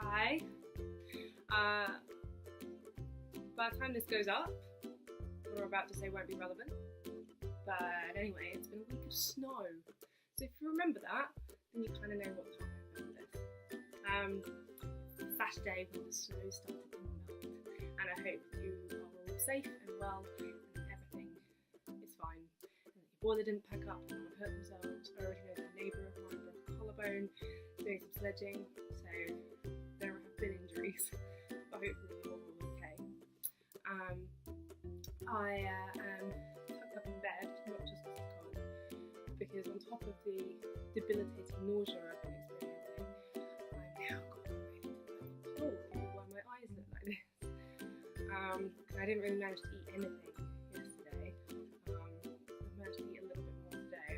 Hi. By the time this goes up, what I'm about to say won't be relevant. But anyway, it's been a week of snow. So if you remember that, then you kind of know what time I filmed this. Saturday when the snow started to melt. And I hope you are all safe and well and everything is fine. And that your boiler didn't pack up and no one hurt themselves. I already know that a neighbour of mine broke a collarbone doing some sledging. So there have been injuries. But hopefully you're all okay. I am tucked up in bed, not just because it's cold, because on top of the debilitating nausea I've been experiencing, I've now got a really cold, why my eyes look like this. I didn't really manage to eat anything yesterday. I've managed to eat a little bit more today.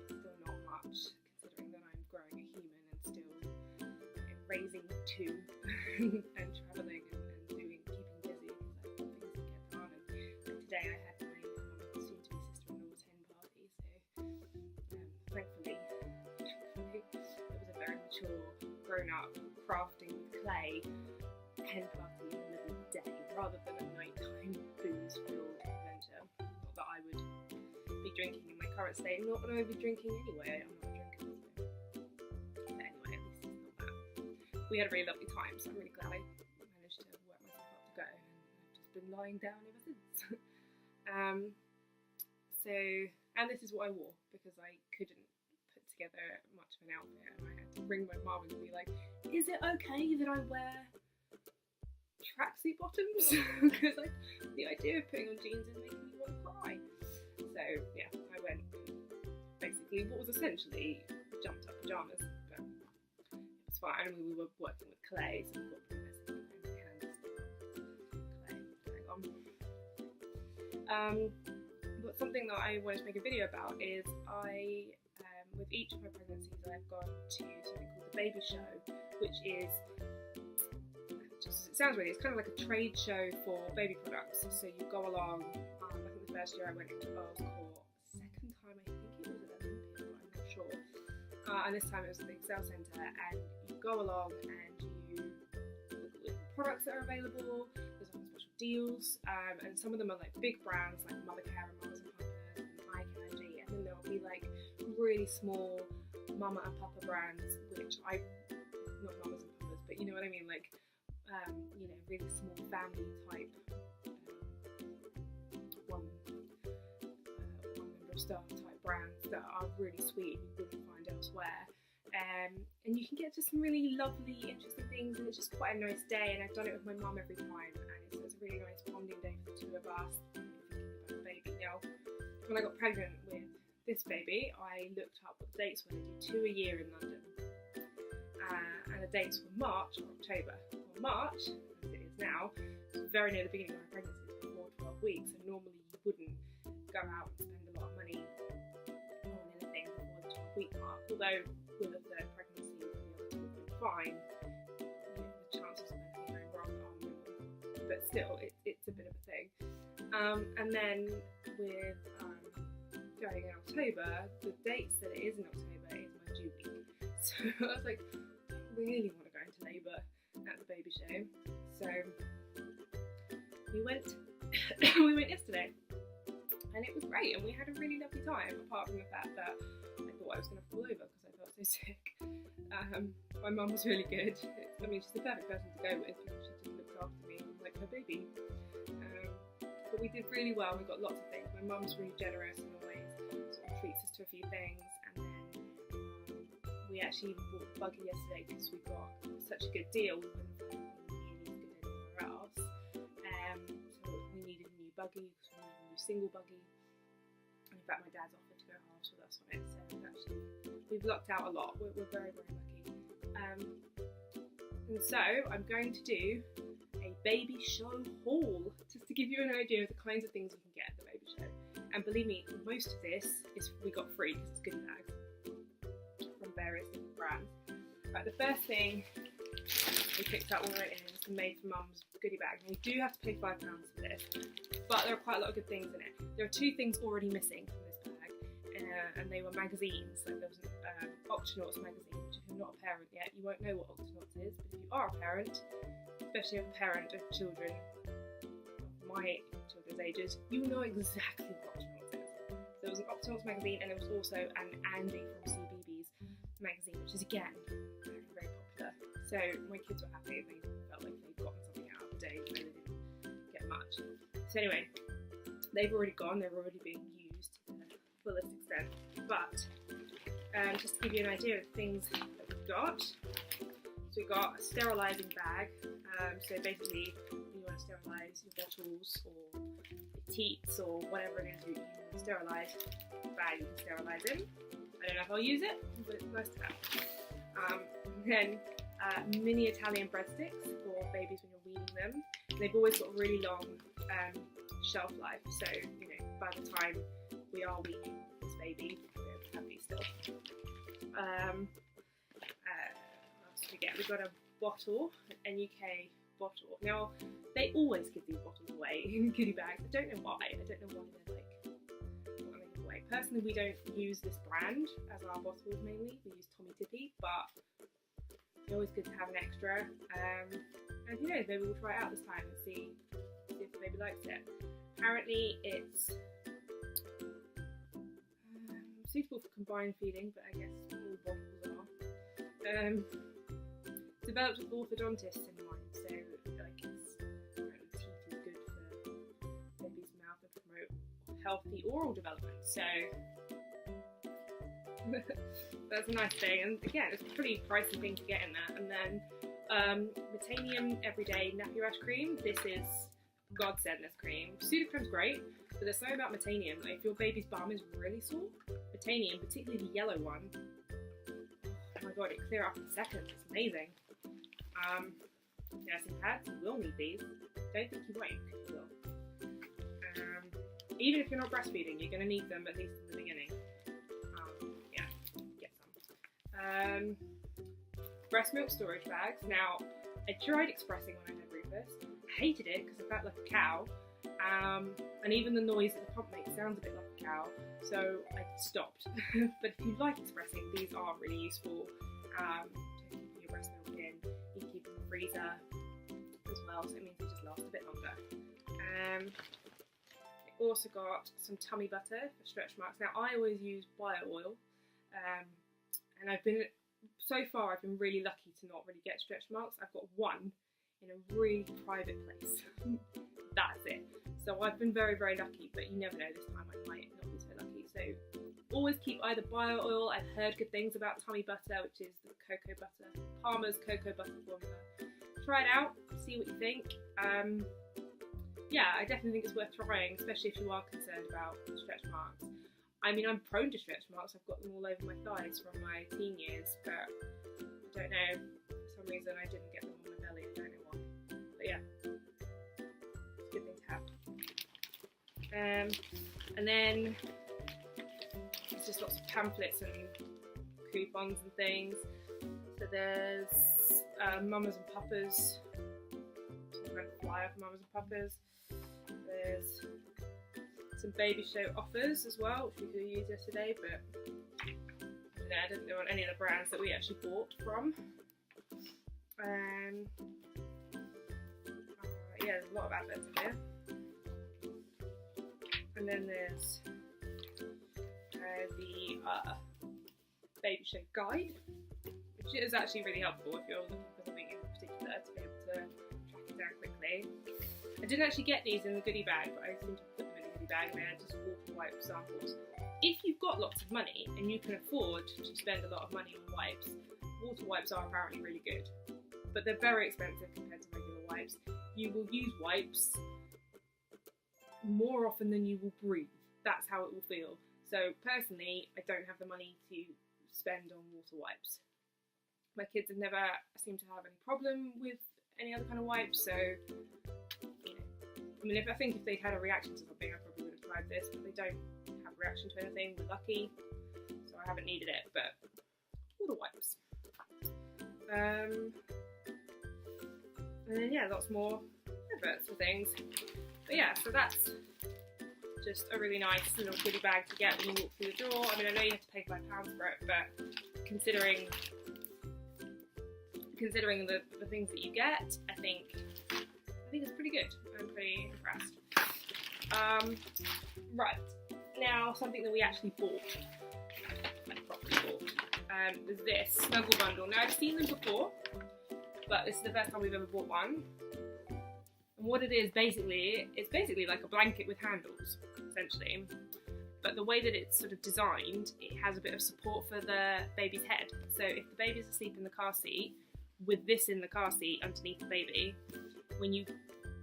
Still not much, considering that I'm growing a human and still raising two and travelling and keeping busy because I've got things to get done. And today I had my soon-to-be sister-in-law's hen party, so thankfully it was a very mature, grown-up, crafting with clay hen party in the middle of the day rather than a nighttime booze-filled adventure. Not that I would be drinking in my current state, not that I would be drinking anyway. I'm not a drinker, so. But anyway, at least it's not that. We had a really lovely time, so I'm really glad I managed to work myself up to go, and I've just been lying down ever since. And this is what I wore because I couldn't put together much of an outfit, and I had to ring my mum and be like, is it okay that I wear tracksuit bottoms? Because the idea of putting on jeans is making me want to cry. So yeah, I went basically what was essentially jumped up pyjamas, but it was fine. And we were working with clay, so we've got messy hands clay going on. But something that I wanted to make a video about is with each of my pregnancies, I've gone to something called the Baby Show, which is, it sounds weird, it's kind of like a trade show for baby products. So you go along, I think the first year I went into Earl's Court, second time I think it was at Olympia, but I'm not sure. And this time it was at the Excel Centre, and you go along and you look at the products that are available. There's often special deals, and some of them are like big brands like Mothercare and Mamas and Papas and Eye Candy, and then there'll be like really small Mama and Papa brands, which not Mamas and Papas, but you know what I mean, like really small family type one member of staff type brands that are really sweet and you wouldn't find elsewhere. And you can get just some really lovely, interesting things, and it's just quite a nice day. And I've done it with my mum every time, and it's a really nice bonding day for the two of us. Thinking about the baby now. When I got pregnant with this baby, I looked up what the dates were. They do 2 a year in London, and the dates were March or October. Well, March, as it is now, was very near the beginning of my pregnancy, before 12 weeks, and normally you wouldn't go out and spend a lot of money on anything before the 12-week mark. Although with a third pregnancy, the other two have been fine, the chances of anything going wrong are minimal. But still, it's a bit of a thing. And then with going in October, the dates that it is in October is my due week. So I was like, I really want to go into labour at the Baby Show. So we went yesterday, and it was great, and we had a really lovely time, apart from the fact that I thought I was going to fall over because I felt so sick. My mum was really good. She's the perfect person to go with because she just looked after me like her baby. But we did really well. We got lots of things. My mum's really generous and always sort of treats us to a few things, and then we actually even bought a buggy yesterday because we got such a good deal. We wouldn't find anything really good anywhere else. So we needed a new buggy because we needed a new single buggy. And in fact, my dad's offered to go halves with us on it. So actually, we've lucked out a lot. We're very, very lucky. And so I'm going to do a baby show haul, just to give you an idea of the kinds of things you can get at the baby show. And believe me, most of this we got free because it's goodie bags from various different brands. Right, the first thing we picked up when we went in was the Made for Mums goodie bag. And you do have to pay £5 for this, but there are quite a lot of good things in it. There are 2 things already missing from this bag, and they were magazines. Like there was an Octonauts magazine, which if you're not a parent yet, you won't know what Octonauts is, but if you are a parent, especially a parent of children of my children's ages, you know exactly what Octonauts is. So there was an Octonauts magazine, and there was also an Andy from CBeebies magazine, which is again very, very popular. So my kids were happy, and they felt like they'd gotten something out of the day, even though they didn't get much. So anyway, they've already gone, they're already being used to the fullest extent. But just to give you an idea of the things that we've got, so we've got a sterilising bag. So basically, when you want to sterilise your bottles or your teats or whatever it is you want to sterilise, bag you can sterilise in. I don't know if I'll use it, but it's nice to have. Then mini Italian breadsticks for babies when you're weaning them. They've always got really long shelf life, so you know by the time we are weaning this baby, we're happy still. We've got a bottle, an NUK bottle. Now they always give these bottles away in goodie bags. I don't know why. I don't know why they're like wanting to give away. Personally, we don't use this brand as our bottles mainly. We use Tommee Tippee, but it's always good to have an extra. And who knows, maybe we'll try it out this time and see if the baby likes it. Apparently it's suitable for combined feeding, but I guess all bottles are. Developed with orthodontists in mind, so like teeth is good for baby's mouth and promote healthy oral development. So that's a nice thing, and again, it's a pretty pricey thing to get in there. And then Metanium Everyday Nappy Rash Cream. This is godsend, this cream. Sudocrem's great, but there's something about Metanium. Like if your baby's bum is really sore, Metanium, particularly the yellow one, oh my god, it clear up in seconds. It's amazing. Nursing pads, you will need these. Don't think you won't, because you will. Even if you're not breastfeeding, you're going to need them at least in the beginning. Yeah, get some. Breast milk storage bags. Now, I tried expressing when I had Rufus. I hated it because I felt like a cow. And even the noise that the pump makes sounds a bit like a cow, so I stopped. But if you like expressing, these are really useful. To keep your breast milk in. You can keep them in the freezer as well, so it means they just last a bit longer. It also got some tummy butter for stretch marks. Now I always use bio oil, and I've been really lucky to not really get stretch marks. I've got one in a really private place. That's it. So I've been very, very lucky, but you never know, this time I might not be so lucky. So always keep either bio oil. I've heard good things about tummy butter, which is the cocoa butter, Palmer's cocoa butter formula. Try it out, see what you think. Yeah, I definitely think it's worth trying, especially if you are concerned about stretch marks. I mean, I'm prone to stretch marks. I've got them all over my thighs from my teen years, but I don't know, for some reason I didn't get them on my belly. I don't know why. But yeah, it's a good thing to have. And then there's just lots of pamphlets and coupons and things. So there's Mamas and Papas, some kind of flyer for Mamas and Papas. There's some baby show offers as well, which we could have used yesterday, but I didn't know on any of the brands that we actually bought from. Yeah, there's a lot of adverts in here. And then there's the baby show guide, which is actually really helpful if you're looking for something in particular to be able to track it down quickly. I didn't actually get these in the goodie bag, but I seem to put them in the goodie bag and then just water wipe samples. If you've got lots of money and you can afford to spend a lot of money on wipes, water wipes are apparently really good, but they're very expensive compared to regular wipes. You will use wipes more often than you will breathe. That's how it will feel. So personally, I don't have the money to spend on water wipes. My kids have never seemed to have any problem with any other kind of wipes, so you know, I mean, I think if they'd had a reaction to something, I probably would have tried this, but they don't have a reaction to anything. We're lucky, so I haven't needed it. But water wipes. And then yeah, lots more adverts for things. But yeah, so that's just a really nice little goodie bag to get when you walk through the door. I mean, I know you have to pay £5 for it, but considering considering the things that you get, I think it's pretty good. I'm pretty impressed. Right, now something that we actually bought, like properly bought, is this Snuggle Bundle. Now I've seen them before, but this is the first time we've ever bought one. And what it is basically, it's basically like a blanket with handles, essentially. But the way that it's sort of designed, it has a bit of support for the baby's head. So if the baby's asleep in the car seat, with this in the car seat underneath the baby, when you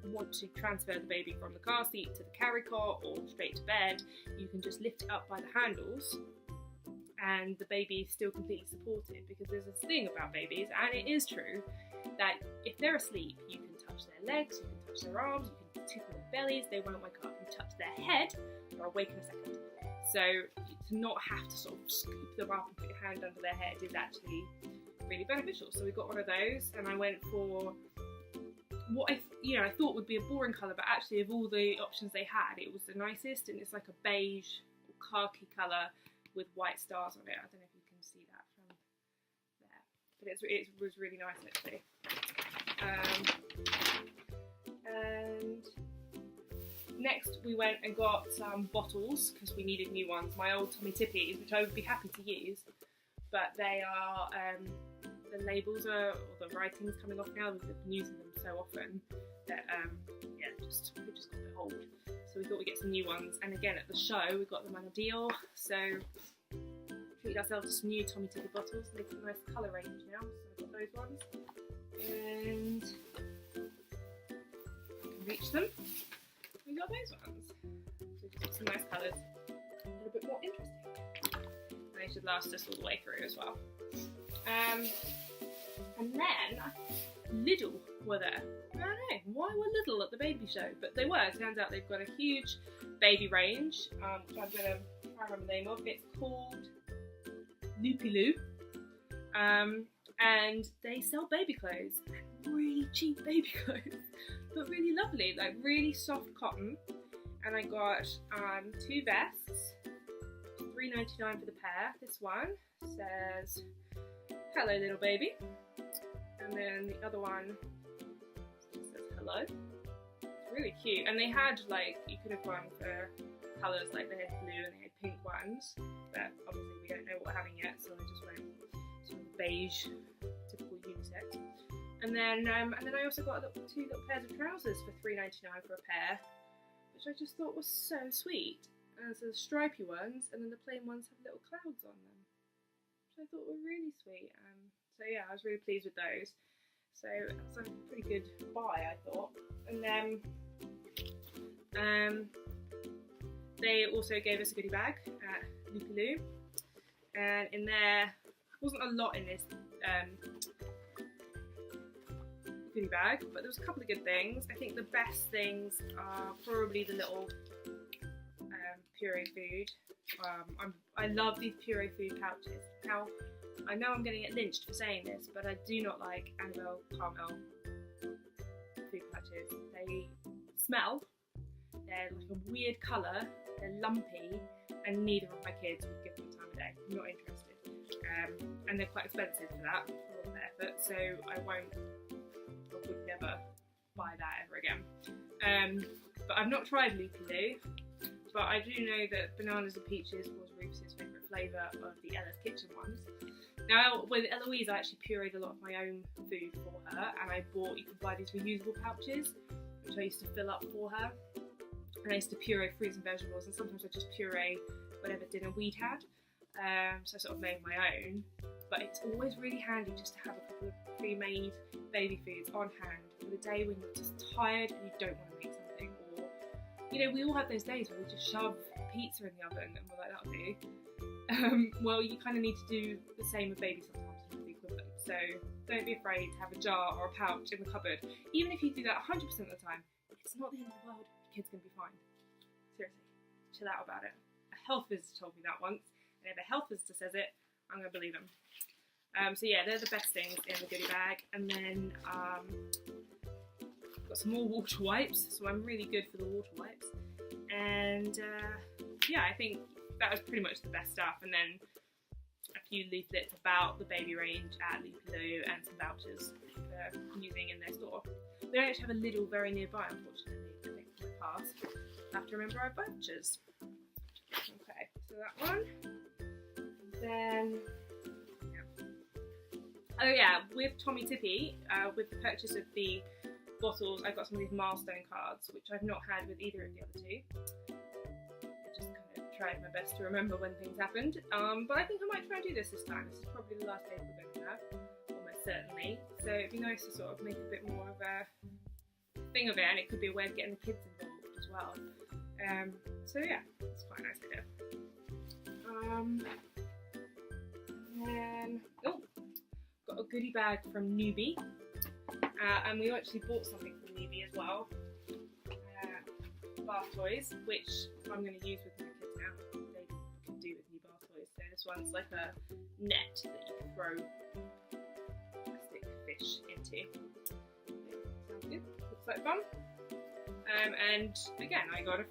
want to transfer the baby from the car seat to the carry cot or straight to bed, you can just lift it up by the handles and the baby is still completely supported, because there's this thing about babies, and it is true, that if they're asleep, you can touch their legs, you can touch their arms, you can tickle their bellies, they won't wake up. You touch their head, they'll wake in a second. So to not have to sort of scoop them up and put your hand under their head is actually really beneficial. So we got one of those, and I went for what I thought would be a boring colour, but actually of all the options they had, it was the nicest, and it's like a beige or khaki colour with white stars on it. I don't know if you can see that from there, but it was really nice actually. And next we went and got some bottles because we needed new ones. My old Tommee Tippees, which I would be happy to use, but they are the labels or the writing's coming off now. We've been using them so often that we just got a bit old. So we thought we'd get some new ones. And again, at the show we got them on a deal, so treated ourselves to some new Tommee Tippee bottles. They've got a nice colour range now, so I got those ones. And I can reach them. We got those ones. So just got some nice colours, a little bit more interesting. And they should last us all the way through as well. And then Lidl were there. I don't know why were Lidl at the baby show, but they were. It turns out they've got a huge baby range, which I'm going to try and remember the name of. It's called Loopy-Loo. And they sell baby clothes, really cheap baby clothes, but really lovely, like really soft cotton. And I got 2 vests, $3.99 for the pair. This one says, "Hello little baby," and then the other one says "Hello." It's really cute, and they had, like, you could have gone for colours, like they had blue and they had pink ones, but obviously we don't know what we're having yet, so I just went sort of beige, typical unisex. And then I also got 2 little pairs of trousers for $3.99 for a pair, which I just thought was so sweet. And so the stripy ones, and then the plain ones have little clouds on them, which I thought were really sweet. So yeah, I was really pleased with those. So that's a pretty good buy, I thought. And then they also gave us a goodie bag at Loopy-Loo, and in there wasn't a lot in this goodie bag, but there was a couple of good things. I think the best things are probably the little puree food. I love these puree food pouches. Now, I know I'm going to get lynched for saying this, but I do not like Annabelle Caramel food pouches. They smell, they're like a weird colour, they're lumpy, and neither of my kids would give them time of day. I'm not interested. And they're quite expensive for that, for all the effort, so I would never buy that ever again. But I've not tried Loopy-Loo, but I do know that bananas and peaches was Rufus's favourite flavour of the Ella's Kitchen ones. Now, with Eloise, I actually pureed a lot of my own food for her, and I bought, you can buy these reusable pouches, which I used to fill up for her. And I used to puree fruits and vegetables, and sometimes I just puree whatever dinner we'd had. So I sort of made my own. But it's always really handy just to have a couple of pre-made baby foods on hand for the day when you're just tired and you don't want to make something. Or, you know, we all have those days where we just shove pizza in the oven and we're like, that'll do. Well, you kind of need to do the same with baby sometimes with the equivalent. So don't be afraid to have a jar or a pouch in the cupboard. Even if you do that 100% of the time, it's not the end of the world. Your kid's going to be fine. Seriously, chill out about it. A health visitor told me that once, and if a health visitor says it, I'm going to believe them. So yeah, they're the best things in the goodie bag. And then got some more water wipes, so I'm really good for the water wipes. And yeah, I think that was pretty much the best stuff. And then a few leaflets about the baby range at Loopy and some vouchers for using in their store. We don't actually have a Lidl very nearby, unfortunately. I think for my pass. I have to remember our vouchers. Okay, so that one. Then, yeah. Oh yeah, with Tommee Tippee, with the purchase of the bottles, I got some of these milestone cards, which I've not had with either of the other two. I just kind of tried my best to remember when things happened. But I think I might try and do this time. This is probably the last day we're going to have, almost certainly. So it'd be nice to sort of make a bit more of a thing of it, and it could be a way of getting the kids involved as well. So yeah, it's quite a nice idea. And then, got a goodie bag from Newbie, and we actually bought something from Newbie as well. Bath toys, which I'm going to use with my kids now. They can do with new bath toys. So this one's like a net that you can throw plastic fish into. Sounds good. Looks like fun. And again, I got a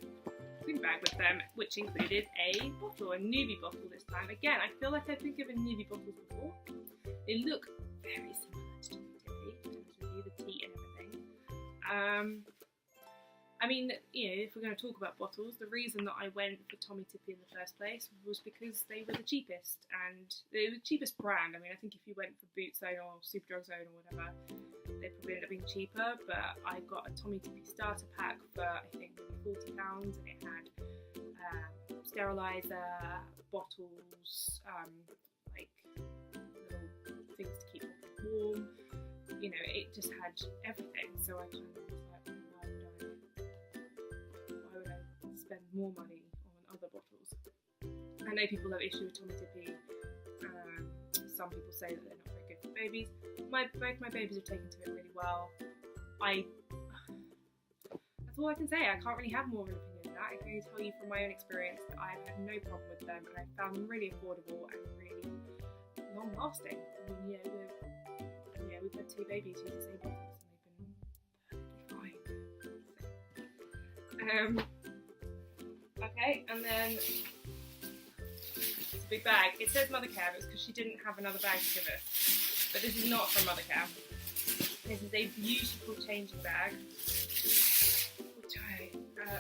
goodie bag with them, which included a bottle, a Newbie bottle this time. Again, I feel like I've been given Newbie bottles before. They look very similar to Tommee Tippee, to be honest with you, the teat and everything. I mean, you know, if we're going to talk about bottles, the reason that I went for Tommee Tippee in the first place was because they were the cheapest, and they were the cheapest brand. I mean, I think if you went for Boots Zone or Superdrug Zone or whatever, they probably ended up being cheaper, but I got a Tommee Tippee starter pack for, I think, maybe £40, and it had steriliser, bottles, like little things to keep warm. You know, it just had everything, so I kind of was like, why would I spend more money on other bottles? I know people have issue with Tommee Tippee. Some people say that they're not very good for babies. Both my babies have taken to it really well. That's all I can say. I can't really have more of an opinion than that. I can only tell you from my own experience that I've had no problem with them, and I found them really affordable and really long lasting. I mean, we've had two babies use the same bottles and they've been perfectly fine. Okay, and then it's a big bag. It says Mothercare, but it's because she didn't have another bag to give us. But this is not from Mothercare. This is a beautiful changing bag, which I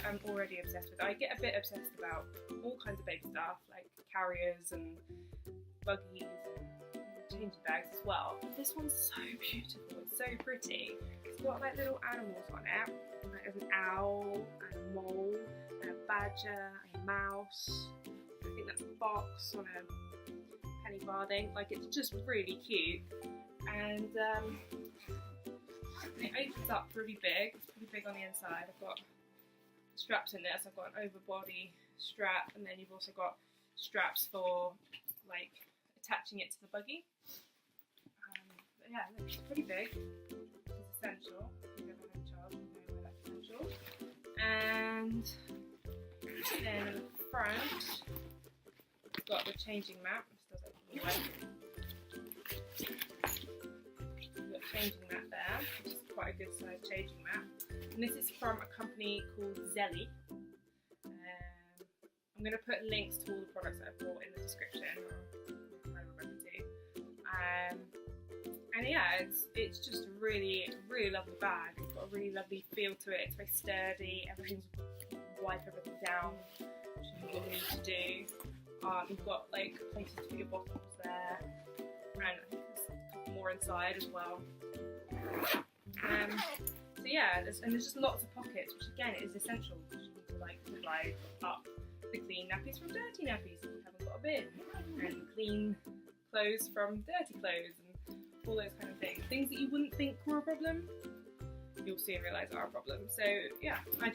am already obsessed with. I get a bit obsessed about all kinds of baby stuff, like carriers and buggies and changing bags as well. But this one's so beautiful, it's so pretty. It's got like little animals on it. Like there's an owl and a mole and a badger and a mouse. I think that's a fox on a penny farthing. Like, it's just really cute. And it opens up really big. It's pretty big on the inside. I've got straps in there, so I've got an overbody strap, and then you've also got straps for like attaching it to the buggy. But yeah, it's pretty big, which is essential. If you've ever had a child, you know why that's essential. And then in the front, it's got the changing mat. This does open away. We've got changing mat there, which is quite a good size changing mat. And this is from a company called Zelly. I'm going to put links to all the products that I've bought in the description, or if I remember to. And yeah, it's just a really, really lovely bag. It's got a really lovely feel to it. It's very sturdy. Everything's wipe everything down, which you really need to do. You've got like places to put your bottles there, and I think there's a couple more inside as well. So yeah, there's just lots of pockets, which again is essential because you need to like divide up the clean nappies from dirty nappies if you haven't got a bin, and clean clothes from dirty clothes, and all those kind of things. Things that you wouldn't think were a problem, you'll soon realise are a problem. So yeah, I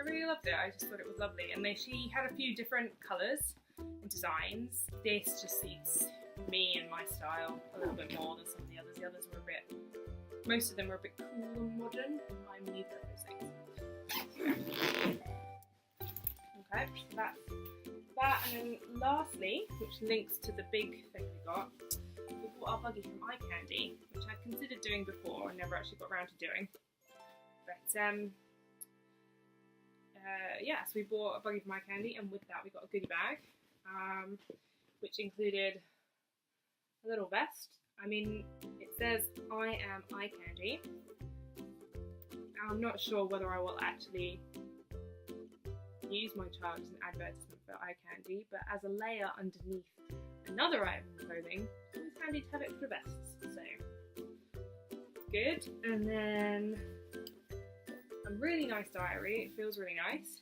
really loved it. I just thought it was lovely, and she had a few different colours and designs. This just suits me and my style a little bit more than some of the others. The others were most of them were a bit cool and modern. I'm neither of those things. Okay, so that's that, and then lastly, which links to the big thing we got, we bought our buggy from Eye Candy, which I'd considered doing before and never actually got around to doing. But yeah, so we bought a buggy from Eye Candy, and with that we got a goodie bag. which included a little vest. I mean, it says I am eye candy. I'm not sure whether I will actually use my child as an advertisement for eye candy, but as a layer underneath another item of clothing, it's handy to have extra vests, so good. And then a really nice diary. It feels really nice.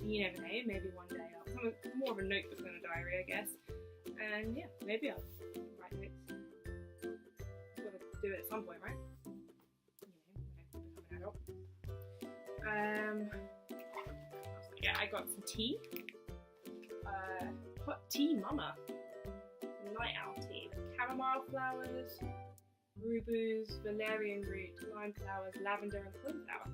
You never know, maybe one day I'll more of a notebook than a diary, I guess. And yeah, maybe I'll write notes. Gotta do it at some point, right? You know, when I become an adult. Yeah, I got some tea. Hot tea mama. Night owl tea. Chamomile flowers, rubus, valerian root, lime flowers, lavender and cornflower.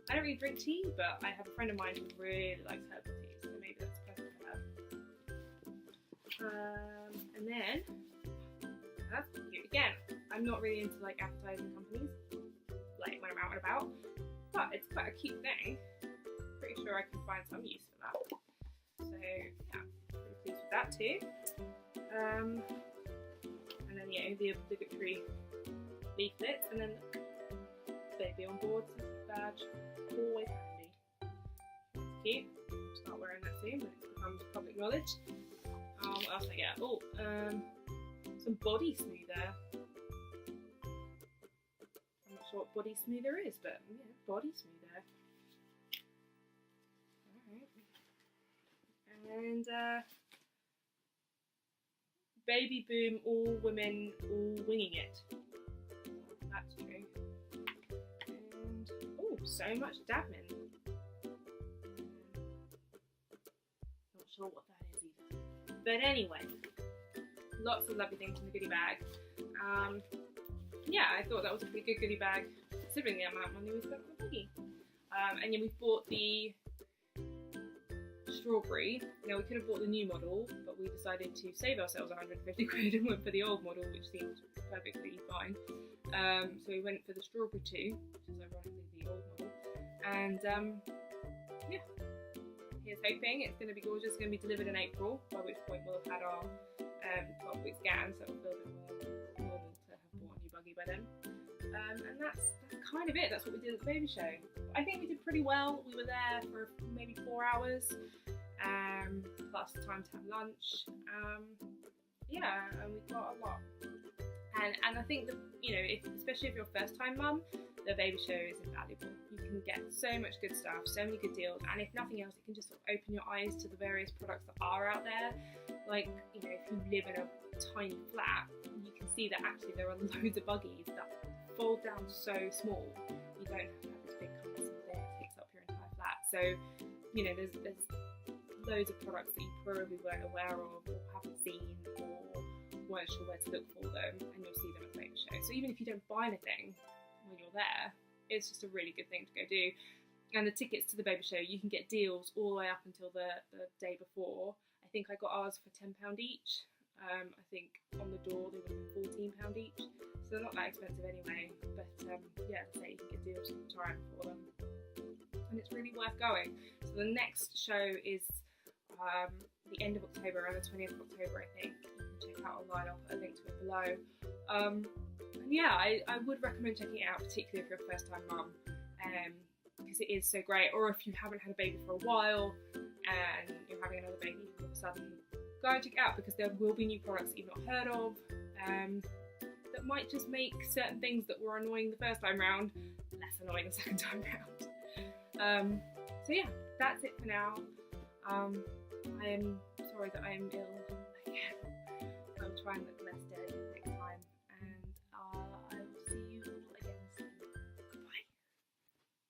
I don't really drink tea, but I have a friend of mine who really likes herbal tea, so maybe that's perfect for her. And then, that's cute. Again, I'm not really into like advertising companies, like when I'm out and about, but it's quite a cute thing. Pretty sure I can find some use for that. So yeah, pretty pleased with that too. And then yeah, the obligatory leaflets, and then baby on board badge, always handy. It's cute. Start wearing that soon when it becomes public knowledge. What else did I get? Oh, some body smoother. I'm not sure what body smoother is, but yeah, body smoother. And Baby Boom, all women, all winging it. That's true. And oh, so much Dabmin. Not sure what that is either. But anyway, lots of lovely things in the goodie bag. Yeah, I thought that was a pretty good goodie bag considering the amount of money we spent on the buggy. And then we bought the strawberry. Now we could have bought the new model, but we decided to save ourselves 150 quid and went for the old model, which seemed perfectly fine. So we went for the strawberry 2, which is ironically the old model. And yeah, here's hoping it's going to be gorgeous. It's going to be delivered in April, by which point we'll have had our 12-week scan, so it'll feel a bit more normal to have bought a new buggy by then. And that's kind of it. That's what we did at the baby show. I think we did pretty well. We were there for maybe 4 hours, plus time to have lunch. Yeah, and we got a lot. And I think that, you know, especially if you're a first-time mum, the baby show is invaluable. You can get so much good stuff, so many good deals, and if nothing else, it can just sort of open your eyes to the various products that are out there. Like, you know, if you live in a tiny flat, you can see that actually there are loads of buggies that fold down so small. You don't have to have this big cumbersome thing that takes up your entire flat. So, you know, there's loads of products that you probably weren't aware of or haven't seen or weren't sure where to look for them, and you'll see them at the baby show. So even if you don't buy anything when you're there, it's just a really good thing to go do. And the tickets to the baby show, you can get deals all the way up until the day before. I think I got ours for £10 each. I think on the door they would have been £14 each, so they're not that expensive anyway. But yeah, as I say, you can get deals all the time for them, and it's really worth going. So the next show is the end of October, around the 20th of October, I think. You can check out online. I'll put a link to it below. And yeah, I would recommend checking it out, particularly if you're a first-time mum, because it is so great. Or if you haven't had a baby for a while and you're having another baby all of a sudden, go and check it out, because there will be new products that you've not heard of that might just make certain things that were annoying the first time round less annoying the second time round. So yeah, that's it for now. I am sorry that I am ill again. I'll try and look less dead next